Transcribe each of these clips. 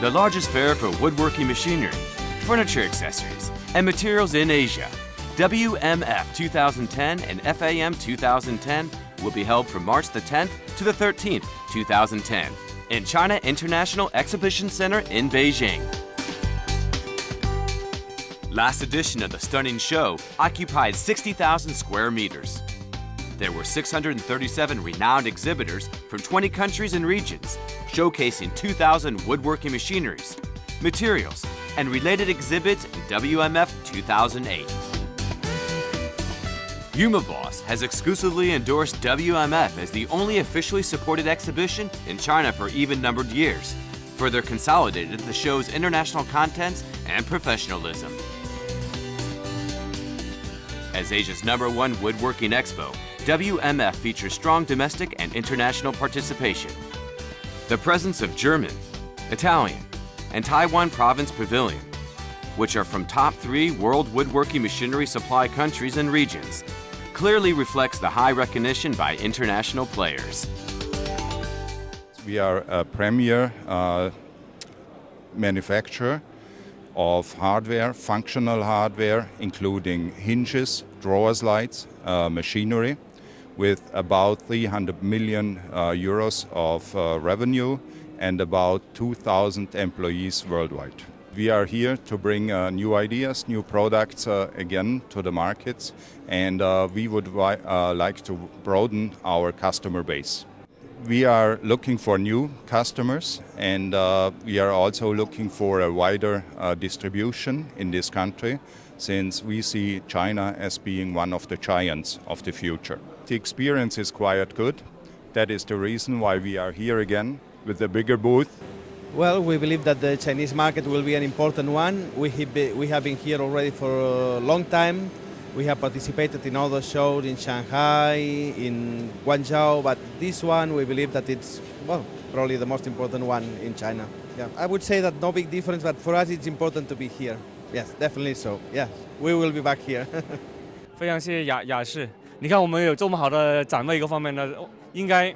the largest fair for woodworking machinery, furniture accessories, and materials in Asia. WMF 2010 and FAM 2010 will be held from March the 10th to the 13th, 2010, in China International Exhibition Center in Beijing. Last edition of the stunning show occupied 60,000 square meters. There were 637 renowned exhibitors from 20 countries and regions, showcasing 2,000 woodworking machineries, materials, and related exhibits in WMF 2008. HumaBoss has exclusively endorsed WMF as the only officially supported exhibition in China for even-numbered years, further consolidated the show's international contents and professionalism. As Asia's #1 woodworking expo, WMF features strong domestic and international participation. The presence of German, Italian, and Taiwan Province Pavilion, which are from top 3 world woodworking machinery supply countries and regions, clearly reflects the high recognition by international players. We are a premier manufacturer of hardware, functional hardware, including hinges, drawer slides, machinery, with about 300 million euros of revenue and about 2,000 employees worldwide. We are here to bring new ideas, new products again to the markets, and we would like to broaden our customer base. We are looking for new customers, and we are also looking for a wider distribution in this country, since we see China as being one of the giants of the future. The experience is quite good. That is the reason why we are here again with a bigger booth. Well, we believe that the Chinese market will be an important one. We have been here already for a long time. We have participated in other shows in Shanghai, in Guangzhou, but this one we believe that it's, well, probably the most important one in China. Yeah, I would say that no big difference, but for us it's important to be here. Yes, definitely so. Yes, we will be back here. 非常谢谢雅士，你看我们有这么好的展位，各方面呢，应该，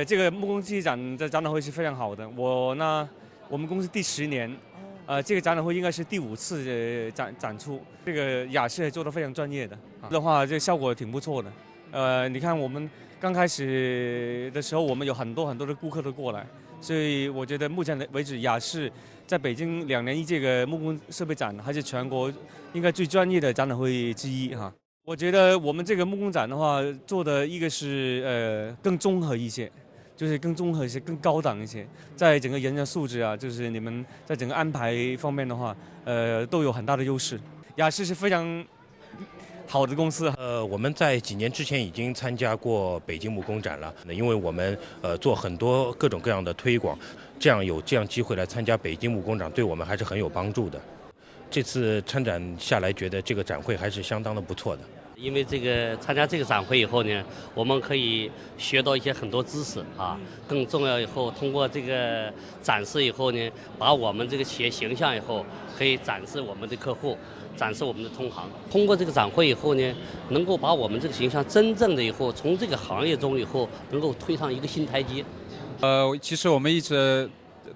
这个木工器展的展览会是非常好的。我们公司第10年。这个展览会应该是第5次展出，这个雅士也做得非常专业的话，这个效果挺不错的。你看我们刚开始的时候，我们有很多的顾客都过来，所以我觉得目前为止，雅士在北京2年一届的木工设备展还是全国应该最专业的展览会之一哈。我觉得我们这个木工展的话，做的一个是更综合一些。就是更综合一些、更高档一些，在整个人的素质啊，就是你们在整个安排方面的话，都有很大的优势。雅士是非常好的公司。我们在几年之前已经参加过北京木工展了，因为我们做很多各种各样的推广，有这样机会来参加北京木工展，对我们还是很有帮助的。这次参展下来，觉得这个展会还是相当的不错的。因为参加这个展会以后呢，我们可以学到很多知识啊。更重要以后，通过这个展示以后呢，把我们这个企业形象以后，可以展示我们的客户，展示我们的同行。通过这个展会以后呢，能够把我们这个形象真正的以后从这个行业中以后能够推上一个新台阶。其实我们一直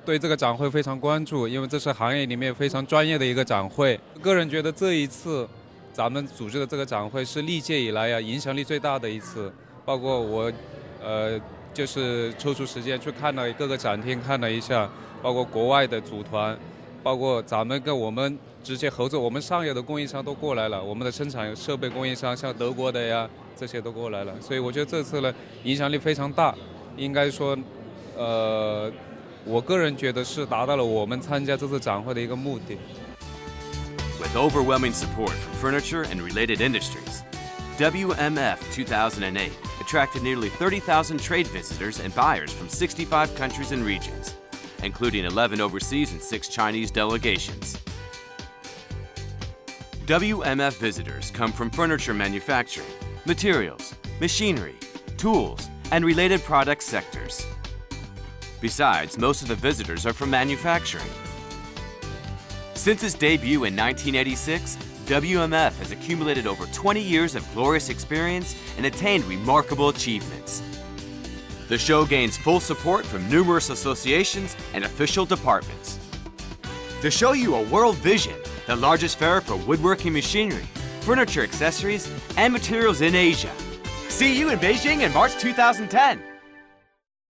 对这个展会非常关注，因为这是行业里面非常专业的一个展会。个人觉得这一次咱们组织的这个展会是历届以来影响力最大的一次，包括我就是抽出时间去看了各个展厅看了一下，包括国外的组团，包括咱们跟我们直接合作，我们上游的供应商都过来了，我们的生产设备供应商像德国的呀这些都过来了，所以我觉得这次呢影响力非常大，应该说我个人觉得是达到了我们参加这次展会的一个目的。With overwhelming support from furniture and related industries, WMF 2008 attracted nearly 30,000 trade visitors and buyers from 65 countries and regions, including 11 overseas and 6 Chinese delegations. WMF visitors come from furniture manufacturing, materials, machinery, tools, and related product sectors. Besides, most of the visitors are from manufacturing. Since its debut in 1986, WMF has accumulated over 20 years of glorious experience and attained remarkable achievements. The show gains full support from numerous associations and official departments. To show you a world vision, the largest fair for woodworking machinery, furniture accessories, and materials in Asia. See you in Beijing in March 2010.